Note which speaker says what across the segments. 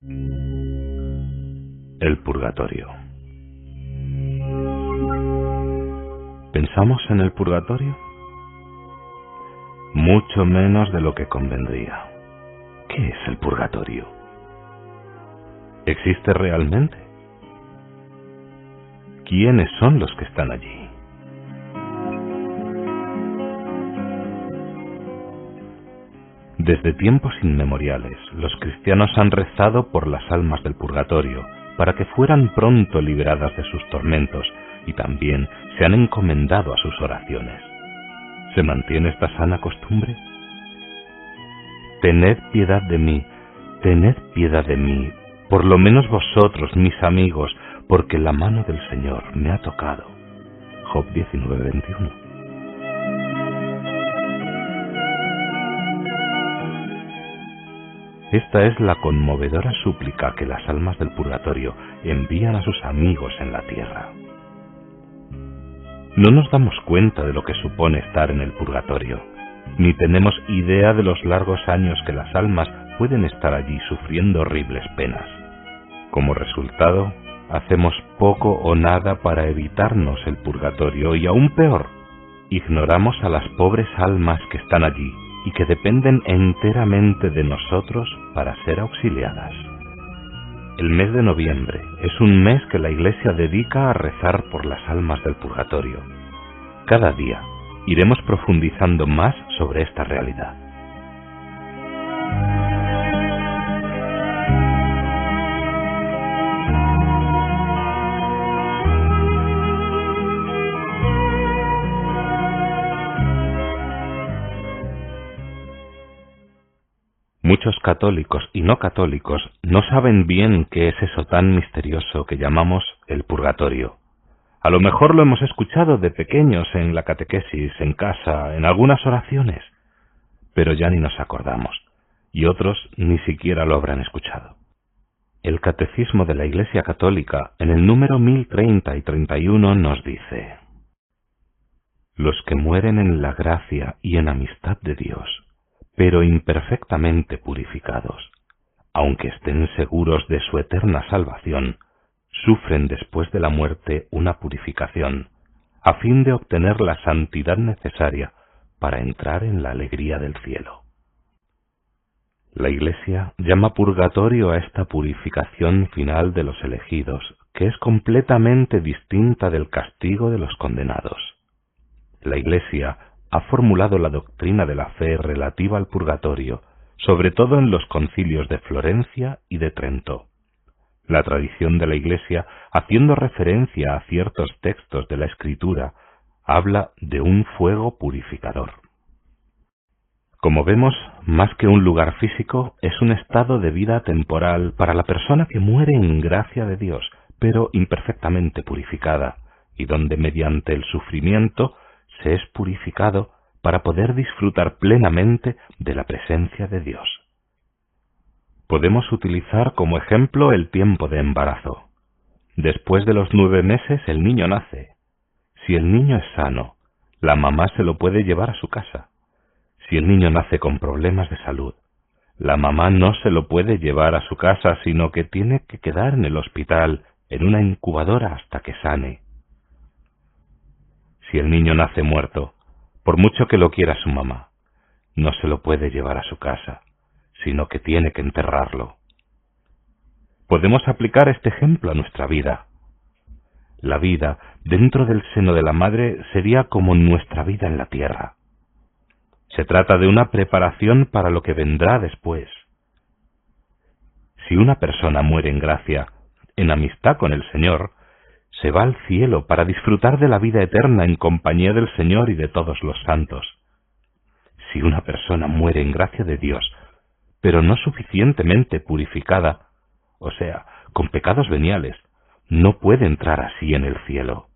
Speaker 1: El purgatorio. ¿Pensamos en el purgatorio? Mucho menos de lo que convendría. ¿Qué es el purgatorio? ¿Existe realmente? ¿Quiénes son los que están allí? Desde tiempos inmemoriales, los cristianos han rezado por las almas del purgatorio, para que fueran pronto liberadas de sus tormentos, y también se han encomendado a sus oraciones. ¿Se mantiene esta sana costumbre? Tened piedad de mí, por lo menos vosotros, mis amigos, porque la mano del Señor me ha tocado. Job 19:21. Esta es la conmovedora súplica que las almas del purgatorio envían a sus amigos en la tierra. No nos damos cuenta de lo que supone estar en el purgatorio, ni tenemos idea de los largos años que las almas pueden estar allí sufriendo horribles penas. Como resultado, hacemos poco o nada para evitarnos el purgatorio y aún peor, ignoramos a las pobres almas que están allí y que dependen enteramente de nosotros para ser auxiliadas. El mes de noviembre es un mes que la Iglesia dedica a rezar por las almas del purgatorio. Cada día iremos profundizando más sobre esta realidad. Muchos católicos y no católicos no saben bien qué es eso tan misterioso que llamamos el purgatorio. A lo mejor lo hemos escuchado de pequeños en la catequesis, en casa, en algunas oraciones, pero ya ni nos acordamos, y otros ni siquiera lo habrán escuchado. El Catecismo de la Iglesia Católica, en el número 1030 y 31, nos dice: los que mueren en la gracia y en amistad de Dios, pero imperfectamente purificados, aunque estén seguros de su eterna salvación, sufren después de la muerte una purificación, a fin de obtener la santidad necesaria para entrar en la alegría del cielo. La Iglesia llama purgatorio a esta purificación final de los elegidos, que es completamente distinta del castigo de los condenados. La Iglesia ha formulado la doctrina de la fe relativa al purgatorio, sobre todo en los concilios de Florencia y de Trento. La tradición de la Iglesia, haciendo referencia a ciertos textos de la Escritura, habla de un fuego purificador. Como vemos, más que un lugar físico, es un estado de vida temporal para la persona que muere en gracia de Dios, pero imperfectamente purificada, y donde mediante el sufrimiento se es purificado para poder disfrutar plenamente de la presencia de Dios. Podemos utilizar como ejemplo el tiempo de embarazo. Después de los 9 meses el niño nace. Si el niño es sano, la mamá se lo puede llevar a su casa. Si el niño nace con problemas de salud, la mamá no se lo puede llevar a su casa, sino que tiene que quedar en el hospital, en una incubadora hasta que sane. Si el niño nace muerto, por mucho que lo quiera su mamá, no se lo puede llevar a su casa, sino que tiene que enterrarlo. Podemos aplicar este ejemplo a nuestra vida. La vida dentro del seno de la madre sería como nuestra vida en la tierra. Se trata de una preparación para lo que vendrá después. Si una persona muere en gracia, en amistad con el Señor, se va al cielo para disfrutar de la vida eterna en compañía del Señor y de todos los santos. Si una persona muere en gracia de Dios, pero no suficientemente purificada, o sea, con pecados veniales, no puede entrar así en el cielo.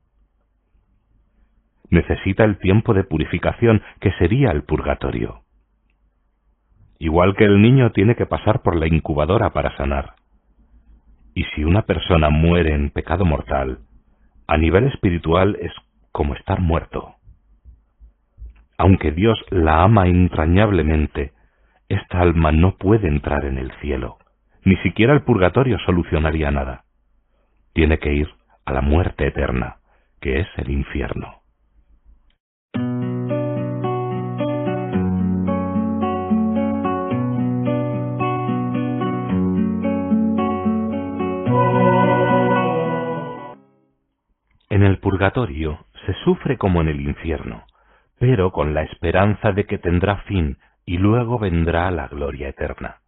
Speaker 1: Necesita el tiempo de purificación, que sería el purgatorio. Igual que el niño tiene que pasar por la incubadora para sanar. Y si una persona muere en pecado mortal, a nivel espiritual es como estar muerto. Aunque Dios la ama entrañablemente, esta alma no puede entrar en el cielo, Ni siquiera el purgatorio solucionaría nada. Tiene que ir a la muerte eterna, que es el infierno. En el purgatorio se sufre como en el infierno, pero con la esperanza de que tendrá fin y luego vendrá la gloria eterna.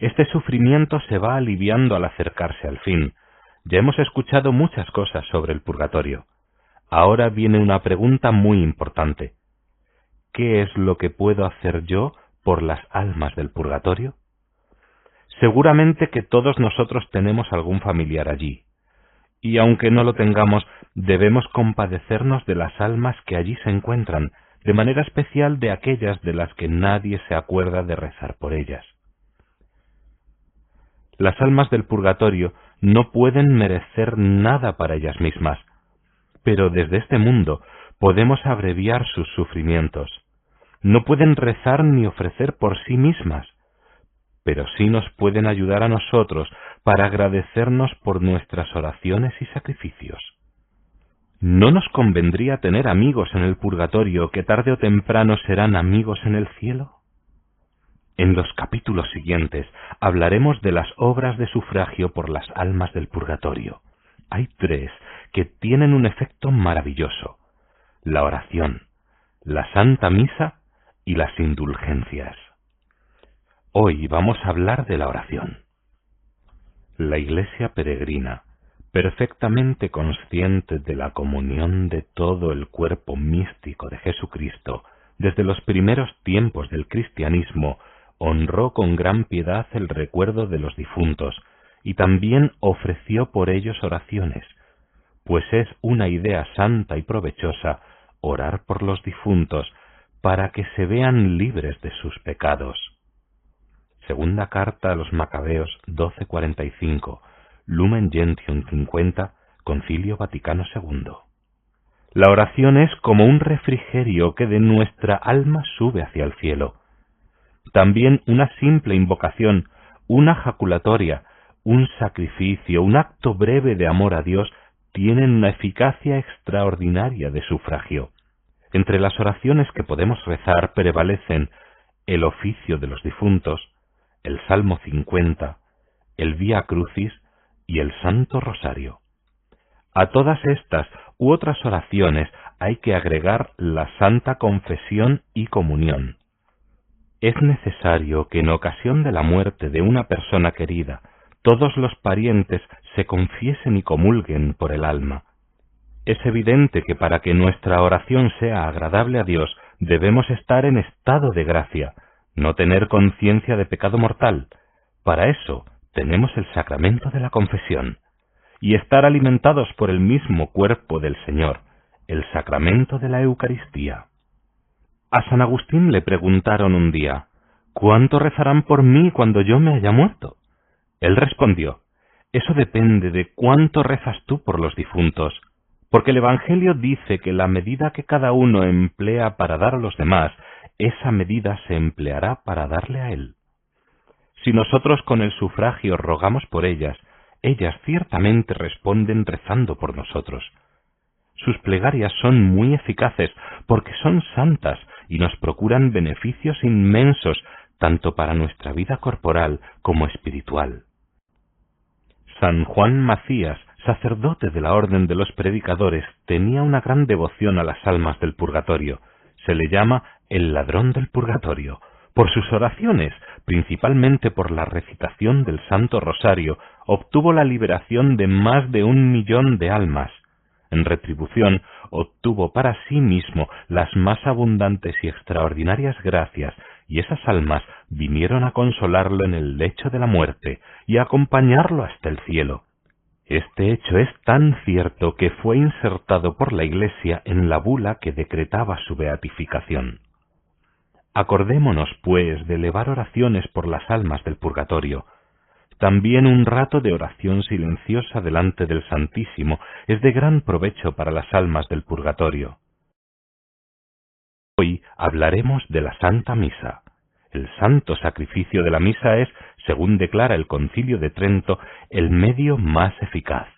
Speaker 1: Este sufrimiento se va aliviando al acercarse al fin. Ya hemos escuchado muchas cosas sobre el purgatorio. Ahora viene una pregunta muy importante. ¿Qué es lo que puedo hacer yo por las almas del purgatorio? Seguramente que todos nosotros tenemos algún familiar allí. Y aunque no lo tengamos, debemos compadecernos de las almas que allí se encuentran, de manera especial de aquellas de las que nadie se acuerda de rezar por ellas. Las almas del purgatorio no pueden merecer nada para ellas mismas, pero desde este mundo podemos abreviar sus sufrimientos. No pueden rezar ni ofrecer por sí mismas, pero sí nos pueden ayudar a nosotros para agradecernos por nuestras oraciones y sacrificios. ¿No nos convendría tener amigos en el purgatorio que tarde o temprano serán amigos en el cielo? En los capítulos siguientes hablaremos de las obras de sufragio por las almas del purgatorio. Hay 3 que tienen un efecto maravilloso: la oración, la Santa Misa y las indulgencias. Hoy vamos a hablar de la oración. La Iglesia peregrina, perfectamente consciente de la comunión de todo el cuerpo místico de Jesucristo, desde los primeros tiempos del cristianismo, honró con gran piedad el recuerdo de los difuntos y también ofreció por ellos oraciones, pues es una idea santa y provechosa orar por los difuntos para que se vean libres de sus pecados. Segunda carta a los Macabeos 12:45, Lumen Gentium 50, Concilio Vaticano II. La oración es como un refrigerio que de nuestra alma sube hacia el cielo. También una simple invocación, una jaculatoria, un sacrificio, un acto breve de amor a Dios tienen una eficacia extraordinaria de sufragio. Entre las oraciones que podemos rezar prevalecen el oficio de los difuntos, el Salmo 50, el Vía Crucis y el Santo Rosario. A todas estas u otras oraciones hay que agregar la Santa Confesión y Comunión. Es necesario que en ocasión de la muerte de una persona querida, todos los parientes se confiesen y comulguen por el alma. Es evidente que para que nuestra oración sea agradable a Dios, debemos estar en estado de gracia, no tener conciencia de pecado mortal. Para eso tenemos el sacramento de la confesión, y estar alimentados por el mismo cuerpo del Señor, el sacramento de la Eucaristía. A San Agustín le preguntaron un día: ¿cuánto rezarán por mí cuando yo me haya muerto? Él respondió: eso depende de cuánto rezas tú por los difuntos, porque el Evangelio dice que la medida que cada uno emplea para dar a los demás, esa medida se empleará para darle a él. Si nosotros con el sufragio rogamos por ellas, ellas ciertamente responden rezando por nosotros. Sus plegarias son muy eficaces porque son santas y nos procuran beneficios inmensos tanto para nuestra vida corporal como espiritual. San Juan Macías, sacerdote de la Orden de los Predicadores, tenía una gran devoción a las almas del purgatorio. Se le llama el ladrón del purgatorio. Por sus oraciones, principalmente por la recitación del Santo Rosario, obtuvo la liberación de más de 1 millón de almas. En retribución, obtuvo para sí mismo las más abundantes y extraordinarias gracias, y esas almas vinieron a consolarlo en el lecho de la muerte y a acompañarlo hasta el cielo. Este hecho es tan cierto que fue insertado por la Iglesia en la bula que decretaba su beatificación. Acordémonos, pues, de elevar oraciones por las almas del purgatorio. También un rato de oración silenciosa delante del Santísimo es de gran provecho para las almas del purgatorio. Hoy hablaremos de la Santa Misa. El santo sacrificio de la misa es, según declara el Concilio de Trento, el medio más eficaz.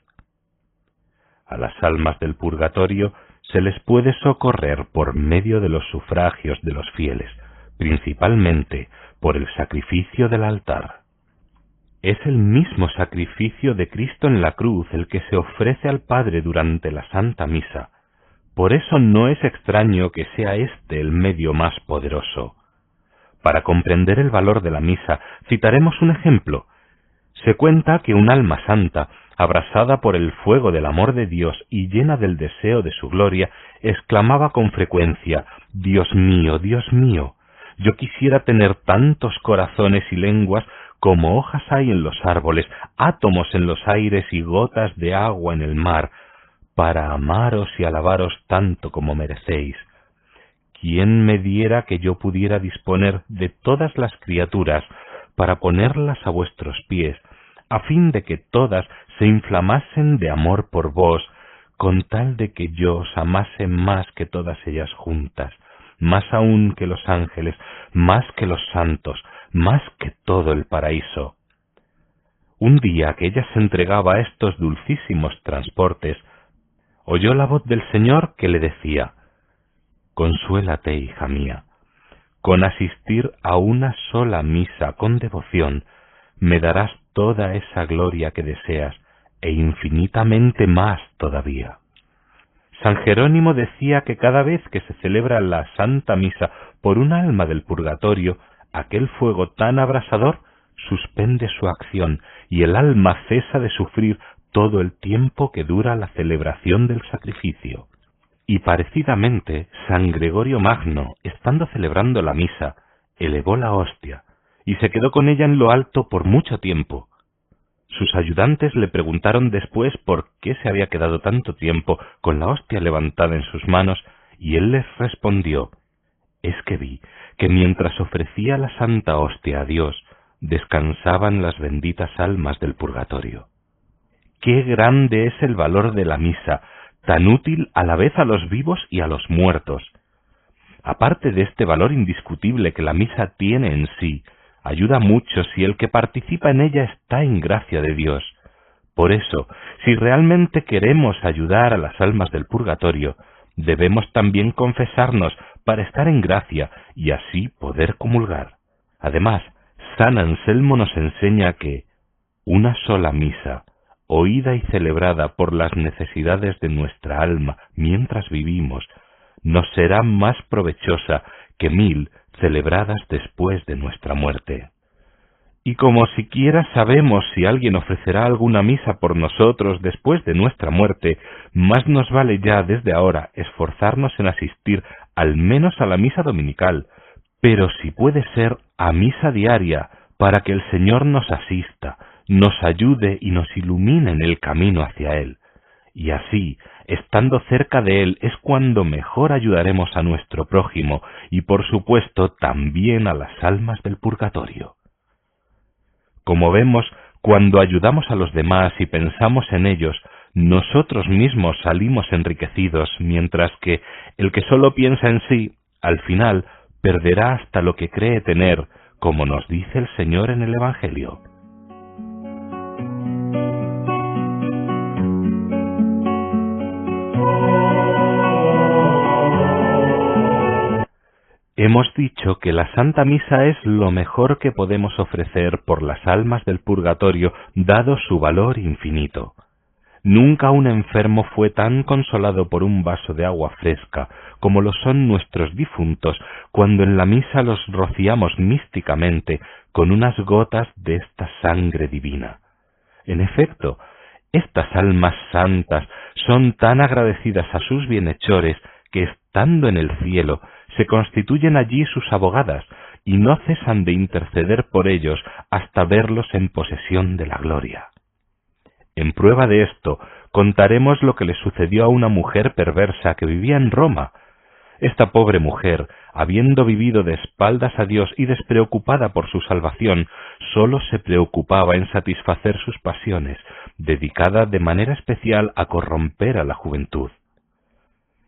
Speaker 1: A las almas del purgatorio se les puede socorrer por medio de los sufragios de los fieles, principalmente por el sacrificio del altar. Es el mismo sacrificio de Cristo en la cruz el que se ofrece al Padre durante la Santa Misa. Por eso no es extraño que sea este el medio más poderoso. Para comprender el valor de la misa, citaremos un ejemplo. Se cuenta que un alma santa, abrasada por el fuego del amor de Dios y llena del deseo de su gloria, exclamaba con frecuencia: Dios mío, yo quisiera tener tantos corazones y lenguas como hojas hay en los árboles, átomos en los aires y gotas de agua en el mar, para amaros y alabaros tanto como merecéis. ¿Quién me diera que yo pudiera disponer de todas las criaturas para ponerlas a vuestros pies, a fin de que todas se inflamasen de amor por vos, con tal de que yo os amase más que todas ellas juntas, más aún que los ángeles, más que los santos, más que todo el paraíso? Un día que ella se entregaba a estos dulcísimos transportes, oyó la voz del Señor que le decía: Consuélate, hija mía, con asistir a una sola misa con devoción, me darás toda esa gloria que deseas, e infinitamente más todavía. San Jerónimo decía que cada vez que se celebra la Santa Misa por un alma del purgatorio, aquel fuego tan abrasador suspende su acción y el alma cesa de sufrir todo el tiempo que dura la celebración del sacrificio. Y parecidamente, San Gregorio Magno, estando celebrando la misa, elevó la hostia y se quedó con ella en lo alto por mucho tiempo. Sus ayudantes le preguntaron después por qué se había quedado tanto tiempo con la hostia levantada en sus manos, y él les respondió: es que vi que mientras ofrecía la santa hostia a Dios, descansaban las benditas almas del purgatorio. ¡Qué grande es el valor de la misa, tan útil a la vez a los vivos y a los muertos! Aparte de este valor indiscutible que la misa tiene en sí, ayuda mucho si el que participa en ella está en gracia de Dios. Por eso, si realmente queremos ayudar a las almas del purgatorio, debemos también confesarnos para estar en gracia y así poder comulgar. Además, San Anselmo nos enseña que una sola misa, oída y celebrada por las necesidades de nuestra alma mientras vivimos, nos será más provechosa que 1000 celebradas después de nuestra muerte. Y como siquiera sabemos si alguien ofrecerá alguna misa por nosotros después de nuestra muerte, más nos vale ya desde ahora esforzarnos en asistir al menos a la misa dominical, pero si puede ser a misa diaria, para que el Señor nos asista, nos ayude y nos ilumine en el camino hacia Él. Y así, estando cerca de Él, es cuando mejor ayudaremos a nuestro prójimo y, por supuesto, también a las almas del purgatorio. Como vemos, cuando ayudamos a los demás y pensamos en ellos, nosotros mismos salimos enriquecidos, mientras que el que solo piensa en sí, al final, perderá hasta lo que cree tener, como nos dice el Señor en el Evangelio. Hemos dicho que la Santa Misa es lo mejor que podemos ofrecer por las almas del purgatorio, dado su valor infinito. Nunca un enfermo fue tan consolado por un vaso de agua fresca como lo son nuestros difuntos cuando en la misa los rociamos místicamente con unas gotas de esta sangre divina. En efecto, estas almas santas son tan agradecidas a sus bienhechores que, estando en el cielo, se constituyen allí sus abogadas y no cesan de interceder por ellos hasta verlos en posesión de la gloria. En prueba de esto, contaremos lo que le sucedió a una mujer perversa que vivía en Roma. Esta pobre mujer, habiendo vivido de espaldas a Dios y despreocupada por su salvación, sólo se preocupaba en satisfacer sus pasiones, dedicada de manera especial a corromper a la juventud.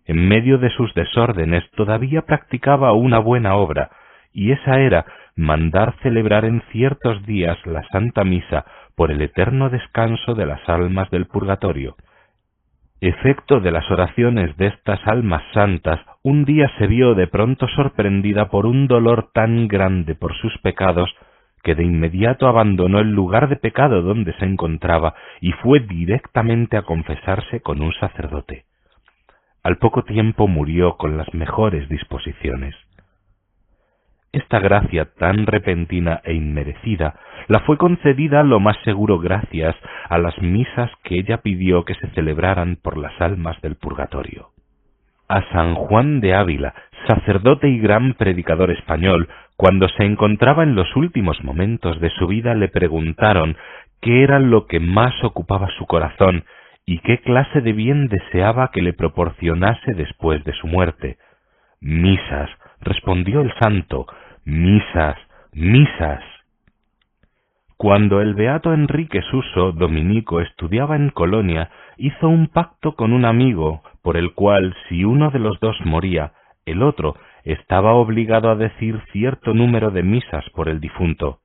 Speaker 1: En medio de sus desórdenes todavía practicaba una buena obra, y esa era mandar celebrar en ciertos días la Santa Misa por el eterno descanso de las almas del purgatorio. Efecto de las oraciones de estas almas santas, un día se vio de pronto sorprendida por un dolor tan grande por sus pecados, que de inmediato abandonó el lugar de pecado donde se encontraba y fue directamente a confesarse con un sacerdote. Al poco tiempo murió con las mejores disposiciones. Esta gracia tan repentina e inmerecida la fue concedida lo más seguro gracias a las misas que ella pidió que se celebraran por las almas del purgatorio. A San Juan de Ávila, sacerdote y gran predicador español, cuando se encontraba en los últimos momentos de su vida, le preguntaron qué era lo que más ocupaba su corazón y qué clase de bien deseaba que le proporcionase después de su muerte. «Misas», respondió el santo, «misas, misas». Cuando el beato Enrique Suso, dominico, estudiaba en Colonia, hizo un pacto con un amigo, por el cual, si uno de los dos moría, el otro estaba obligado a decir cierto número de misas por el difunto.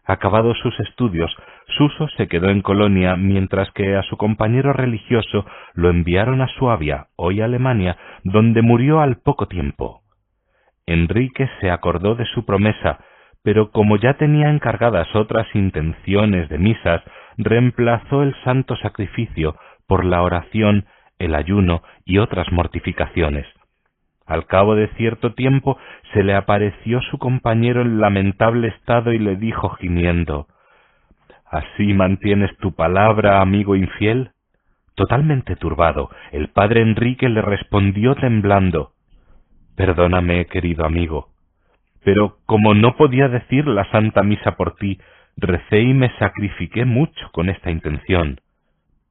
Speaker 1: Acabados sus estudios, Suso se quedó en Colonia, mientras que a su compañero religioso lo enviaron a Suabia, hoy Alemania, donde murió al poco tiempo. Enrique se acordó de su promesa, pero como ya tenía encargadas otras intenciones de misas, reemplazó el santo sacrificio por la oración, el ayuno y otras mortificaciones. Al cabo de cierto tiempo se le apareció su compañero en lamentable estado y le dijo gimiendo: «¿Así mantienes tu palabra, amigo infiel?». Totalmente turbado, el padre Enrique le respondió temblando: «Perdóname, querido amigo, pero como no podía decir la Santa Misa por ti, recé y me sacrifiqué mucho con esta intención».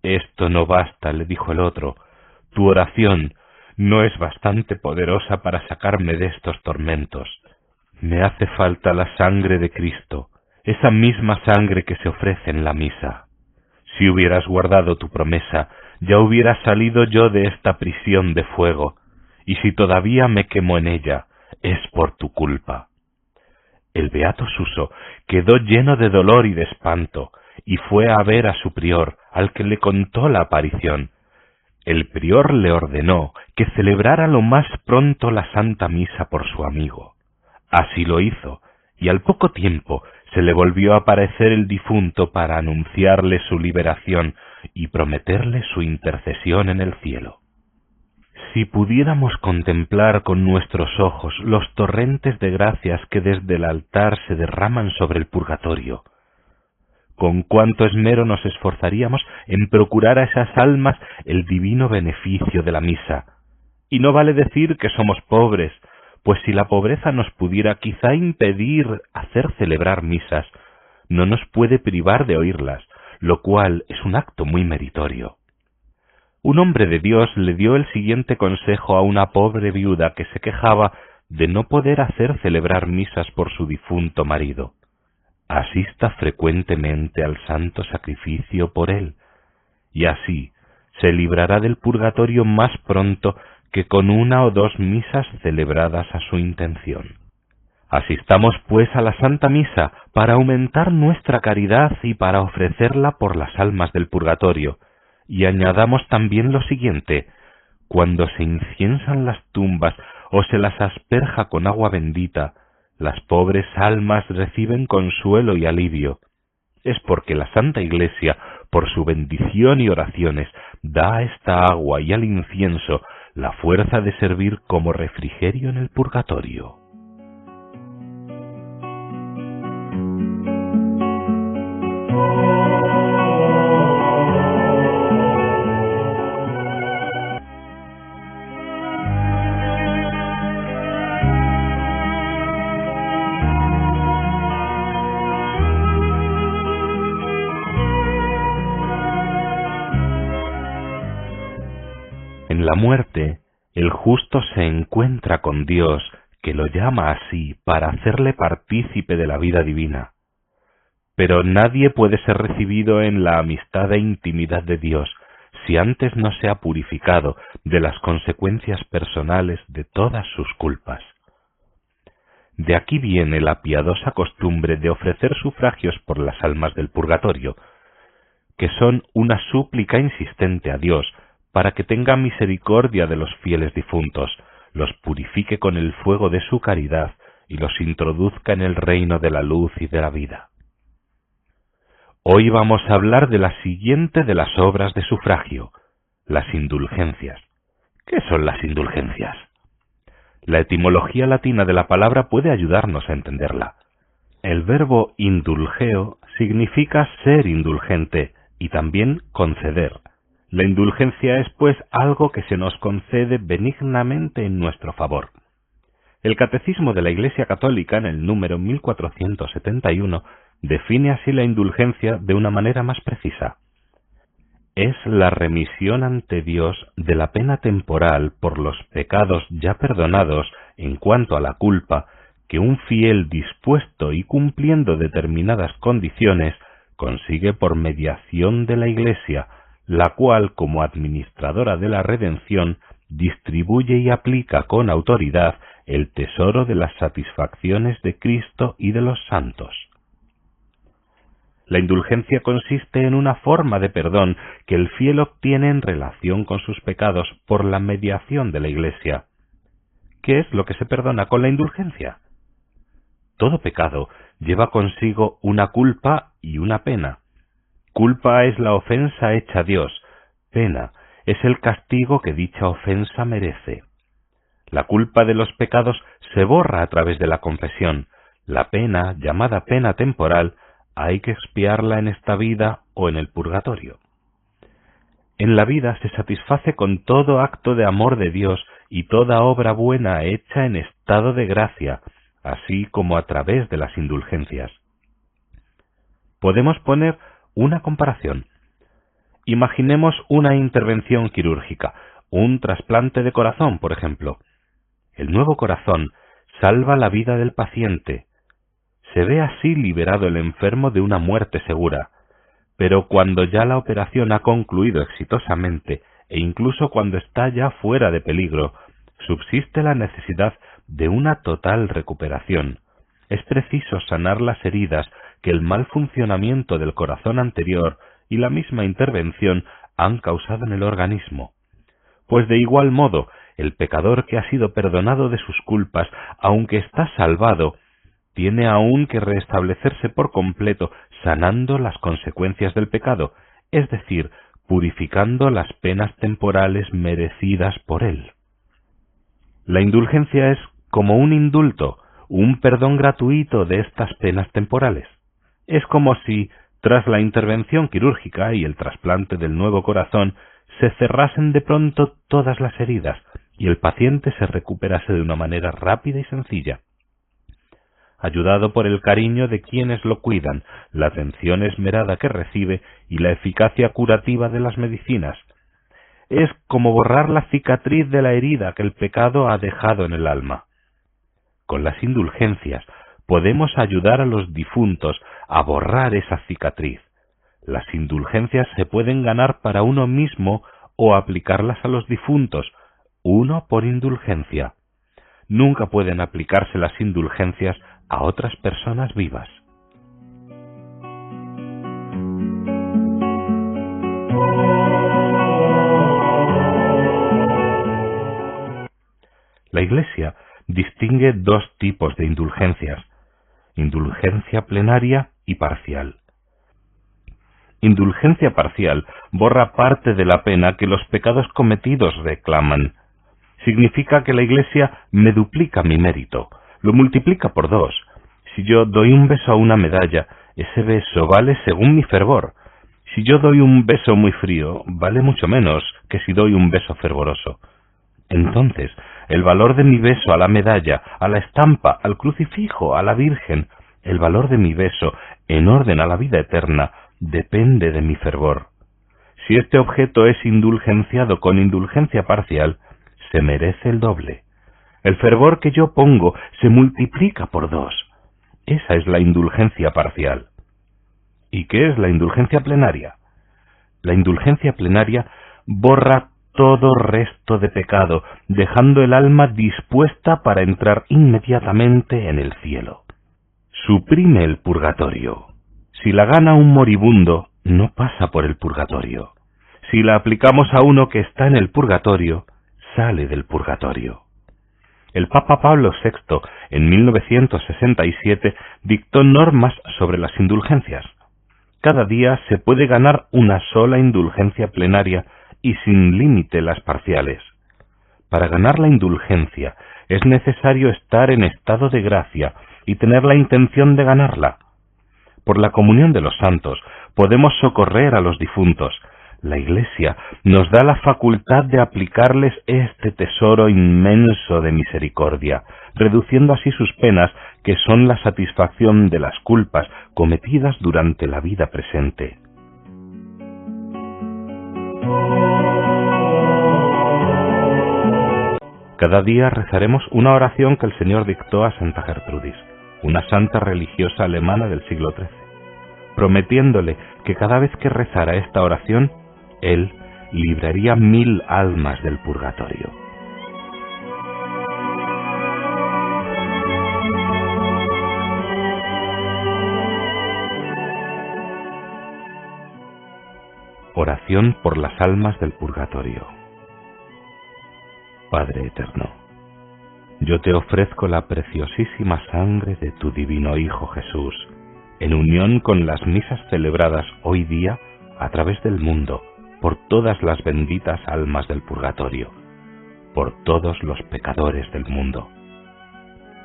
Speaker 1: «Esto no basta», le dijo el otro, «tu oración no es bastante poderosa para sacarme de estos tormentos. Me hace falta la sangre de Cristo, esa misma sangre que se ofrece en la misa. Si hubieras guardado tu promesa, ya hubiera salido yo de esta prisión de fuego, y si todavía me quemo en ella, es por tu culpa». El beato Suso quedó lleno de dolor y de espanto, y fue a ver a su prior, al que le contó la aparición. El prior le ordenó que celebrara lo más pronto la Santa Misa por su amigo. Así lo hizo, y al poco tiempo se le volvió a aparecer el difunto para anunciarle su liberación y prometerle su intercesión en el cielo. Si pudiéramos contemplar con nuestros ojos los torrentes de gracias que desde el altar se derraman sobre el purgatorio, con cuánto esmero nos esforzaríamos en procurar a esas almas el divino beneficio de la misa. Y no vale decir que somos pobres, pues si la pobreza nos pudiera quizá impedir hacer celebrar misas, no nos puede privar de oírlas, lo cual es un acto muy meritorio. Un hombre de Dios le dio el siguiente consejo a una pobre viuda que se quejaba de no poder hacer celebrar misas por su difunto marido: «Asista frecuentemente al santo sacrificio por él, y así se librará del purgatorio más pronto que con 1 o 2 misas celebradas a su intención». Asistamos pues a la Santa Misa para aumentar nuestra caridad y para ofrecerla por las almas del purgatorio, y añadamos también lo siguiente: cuando se inciensan las tumbas o se las asperja con agua bendita, las pobres almas reciben consuelo y alivio. Es porque la Santa Iglesia, por su bendición y oraciones, da a esta agua y al incienso la fuerza de servir como refrigerio en el purgatorio. En la muerte, el justo se encuentra con Dios, que lo llama así para hacerle partícipe de la vida divina. Pero nadie puede ser recibido en la amistad e intimidad de Dios si antes no se ha purificado de las consecuencias personales de todas sus culpas. De aquí viene la piadosa costumbre de ofrecer sufragios por las almas del purgatorio, que son una súplica insistente a Dios para que tenga misericordia de los fieles difuntos, los purifique con el fuego de su caridad y los introduzca en el reino de la luz y de la vida. Hoy vamos a hablar de la siguiente de las obras de sufragio, las indulgencias. ¿Qué son las indulgencias? La etimología latina de la palabra puede ayudarnos a entenderla. El verbo indulgeo significa ser indulgente y también conceder. La indulgencia es, pues, algo que se nos concede benignamente en nuestro favor. El Catecismo de la Iglesia Católica, en el número 1471, define así la indulgencia de una manera más precisa. Es la remisión ante Dios de la pena temporal por los pecados ya perdonados en cuanto a la culpa que un fiel dispuesto y cumpliendo determinadas condiciones consigue por mediación de la Iglesia, la cual, como administradora de la redención, distribuye y aplica con autoridad el tesoro de las satisfacciones de Cristo y de los santos. La indulgencia consiste en una forma de perdón que el fiel obtiene en relación con sus pecados por la mediación de la Iglesia. ¿Qué es lo que se perdona con la indulgencia? Todo pecado lleva consigo una culpa y una pena. Culpa es la ofensa hecha a Dios, pena es el castigo que dicha ofensa merece. La culpa de los pecados se borra a través de la confesión. La pena, llamada pena temporal, hay que expiarla en esta vida o en el purgatorio. En la vida se satisface con todo acto de amor de Dios y toda obra buena hecha en estado de gracia, así como a través de las indulgencias. Podemos poner una comparación. Imaginemos una intervención quirúrgica, un trasplante de corazón, por ejemplo. El nuevo corazón salva la vida del paciente. Se ve así liberado el enfermo de una muerte segura, pero cuando ya la operación ha concluido exitosamente e incluso cuando está ya fuera de peligro, subsiste la necesidad de una total recuperación. Es preciso sanar las heridas que el mal funcionamiento del corazón anterior y la misma intervención han causado en el organismo. Pues de igual modo, el pecador que ha sido perdonado de sus culpas, aunque está salvado, tiene aún que restablecerse por completo, sanando las consecuencias del pecado, es decir, purificando las penas temporales merecidas por él. La indulgencia es como un indulto, un perdón gratuito de estas penas temporales. Es como si, tras la intervención quirúrgica y el trasplante del nuevo corazón, se cerrasen de pronto todas las heridas y el paciente se recuperase de una manera rápida y sencilla. Ayudado por el cariño de quienes lo cuidan, la atención esmerada que recibe y la eficacia curativa de las medicinas. Es como borrar la cicatriz de la herida que el pecado ha dejado en el alma. Con las indulgencias podemos ayudar a los difuntos a borrar esa cicatriz. Las indulgencias se pueden ganar para uno mismo o aplicarlas a los difuntos, uno por indulgencia. Nunca pueden aplicarse las indulgencias a otras personas vivas. La Iglesia distingue dos tipos de indulgencias: indulgencia plenaria y parcial. Indulgencia parcial borra parte de la pena que los pecados cometidos reclaman. Significa que la Iglesia me duplica mi mérito, lo multiplica por 2. Si yo doy un beso a una medalla, ese beso vale según mi fervor. Si yo doy un beso muy frío, vale mucho menos que si doy un beso fervoroso. Entonces, el valor de mi beso a la medalla, a la estampa, al crucifijo, a la Virgen, el valor de mi beso, en orden a la vida eterna, depende de mi fervor. Si este objeto es indulgenciado con indulgencia parcial, se merece el doble. El fervor que yo pongo se multiplica por 2. Esa es la indulgencia parcial. ¿Y qué es la indulgencia plenaria? La indulgencia plenaria borra todo resto de pecado, dejando el alma dispuesta para entrar inmediatamente en el cielo. Suprime el purgatorio. Si la gana un moribundo, no pasa por el purgatorio. Si la aplicamos a uno que está en el purgatorio, sale del purgatorio. El Papa Pablo VI, en 1967, dictó normas sobre las indulgencias. Cada día se puede ganar una sola indulgencia plenaria y sin límite las parciales. Para ganar la indulgencia es necesario estar en estado de gracia y tener la intención de ganarla. Por la comunión de los santos podemos socorrer a los difuntos. La Iglesia nos da la facultad de aplicarles este tesoro inmenso de misericordia, reduciendo así sus penas, que son la satisfacción de las culpas cometidas durante la vida presente. Cada día rezaremos una oración que el Señor dictó a Santa Gertrudis, una santa religiosa alemana del siglo XIII, prometiéndole que cada vez que rezara esta oración, él libraría 1000 almas del purgatorio. Oración por las almas del purgatorio. Padre eterno, yo te ofrezco la preciosísima sangre de tu divino Hijo Jesús, en unión con las misas celebradas hoy día a través del mundo, por todas las benditas almas del purgatorio, por todos los pecadores del mundo,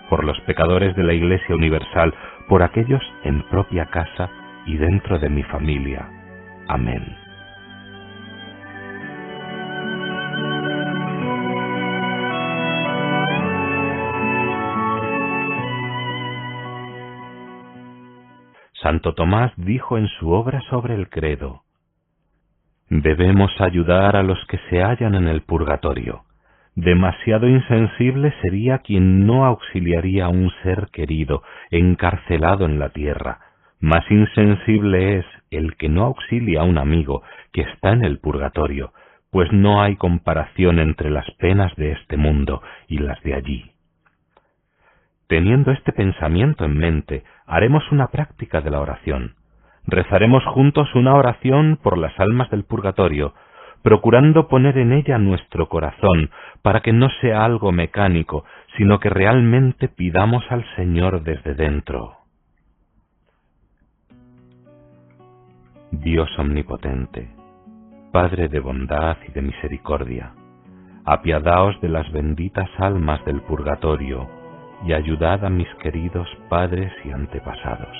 Speaker 1: por los pecadores de la Iglesia Universal, por aquellos en propia casa y dentro de mi familia. Amén. Santo Tomás dijo en su obra sobre el credo: debemos ayudar a los que se hallan en el purgatorio. Demasiado insensible sería quien no auxiliaría a un ser querido encarcelado en la tierra. Más insensible es el que no auxilia a un amigo que está en el purgatorio, pues no hay comparación entre las penas de este mundo y las de allí. Teniendo este pensamiento en mente, haremos una práctica de la oración. Rezaremos juntos una oración por las almas del purgatorio, procurando poner en ella nuestro corazón, para que no sea algo mecánico, sino que realmente pidamos al Señor desde dentro. Dios omnipotente, Padre de bondad y de misericordia, apiadaos de las benditas almas del purgatorio y ayudad a mis queridos padres y antepasados.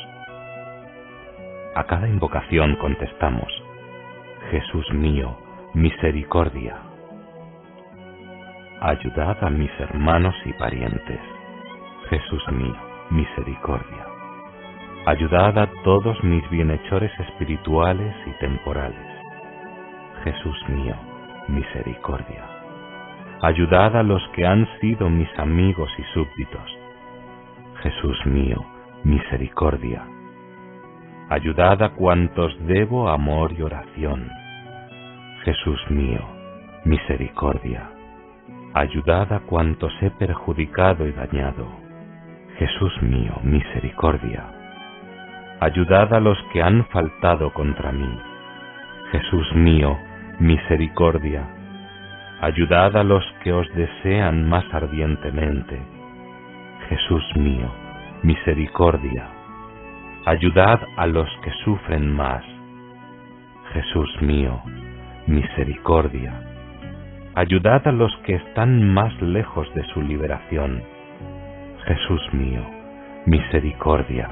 Speaker 1: A cada invocación contestamos: Jesús mío, misericordia. Ayudad a mis hermanos y parientes. Jesús mío, misericordia. Ayudad a todos mis bienhechores espirituales y temporales. Jesús mío, misericordia. Ayudad a los que han sido mis amigos y súbditos. Jesús mío, misericordia. Ayudad a cuantos debo amor y oración. Jesús mío, misericordia. Ayudad a cuantos he perjudicado y dañado. Jesús mío, misericordia. Ayudad a los que han faltado contra mí. Jesús mío, misericordia. Ayudad a los que os desean más ardientemente. Jesús mío, misericordia. Ayudad a los que sufren más. Jesús mío, misericordia. Ayudad a los que están más lejos de su liberación. Jesús mío, misericordia.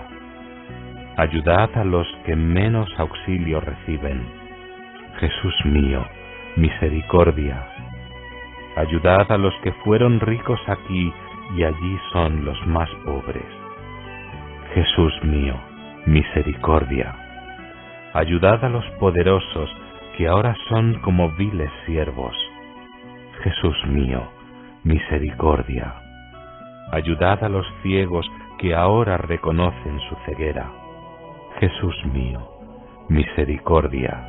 Speaker 1: Ayudad a los que menos auxilio reciben. Jesús mío, misericordia. Ayudad a los que fueron ricos aquí y allí son los más pobres. Jesús mío, misericordia. Ayudad a los poderosos que ahora son como viles siervos. Jesús mío, misericordia. Ayudad a los ciegos que ahora reconocen su ceguera. Jesús mío, misericordia.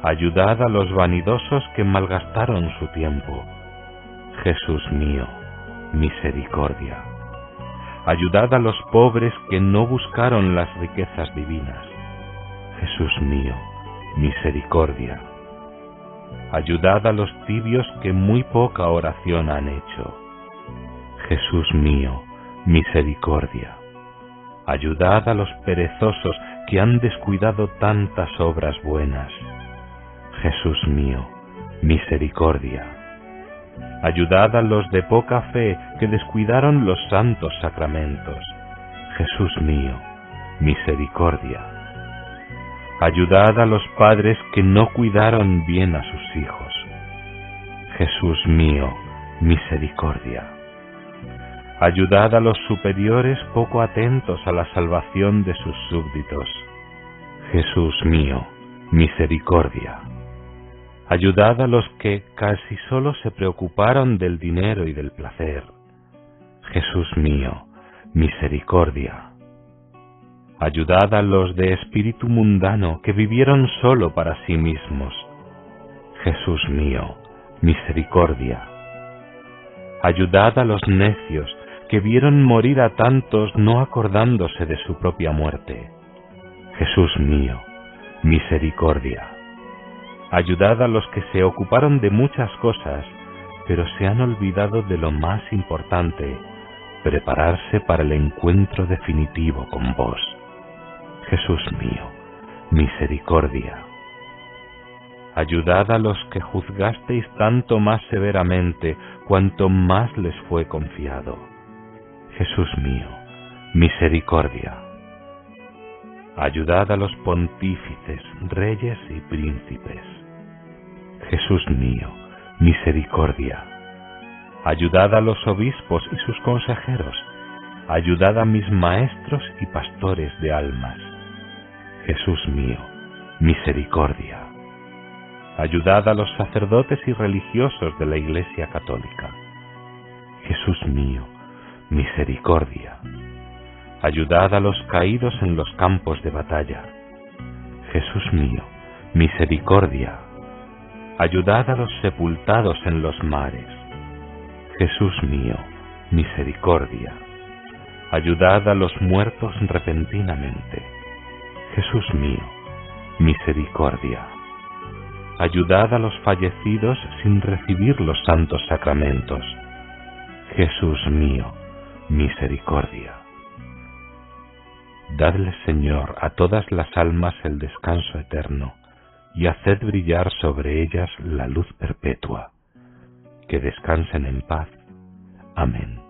Speaker 1: Ayudad a los vanidosos que malgastaron su tiempo. Jesús mío, misericordia. Ayudad a los pobres que no buscaron las riquezas divinas. Jesús mío, misericordia. Ayudad a los tibios que muy poca oración han hecho. Jesús mío, misericordia. Ayudad a los perezosos que han descuidado tantas obras buenas. Jesús mío, misericordia. Ayudad a los de poca fe que descuidaron los santos sacramentos. Jesús mío, misericordia. Ayudad a los padres que no cuidaron bien a sus hijos. Jesús mío, misericordia. Ayudad a los superiores poco atentos a la salvación de sus súbditos. Jesús mío, misericordia. Ayudad a los que casi solo se preocuparon del dinero y del placer. Jesús mío, misericordia. Ayudad a los de espíritu mundano que vivieron solo para sí mismos. Jesús mío, misericordia. Ayudad a los necios que vieron morir a tantos no acordándose de su propia muerte. Jesús mío, misericordia. Ayudad a los que se ocuparon de muchas cosas, pero se han olvidado de lo más importante, prepararse para el encuentro definitivo con vos. Jesús mío, misericordia. Ayudad a los que juzgasteis tanto más severamente cuanto más les fue confiado. Jesús mío, misericordia. Ayudad a los pontífices, reyes y príncipes. Jesús mío, misericordia. Ayudad a los obispos y sus consejeros. Ayudad a mis maestros y pastores de almas. Jesús mío, misericordia. Ayudad a los sacerdotes y religiosos de la Iglesia Católica. Jesús mío, misericordia. Ayudad a los caídos en los campos de batalla. Jesús mío, misericordia. Ayudad a los sepultados en los mares. Jesús mío, misericordia. Ayudad a los muertos repentinamente. Jesús mío, misericordia. Ayudad a los fallecidos sin recibir los santos sacramentos. Jesús mío, misericordia. Dadle, Señor, a todas las almas el descanso eterno, y haced brillar sobre ellas la luz perpetua. Que descansen en paz. Amén.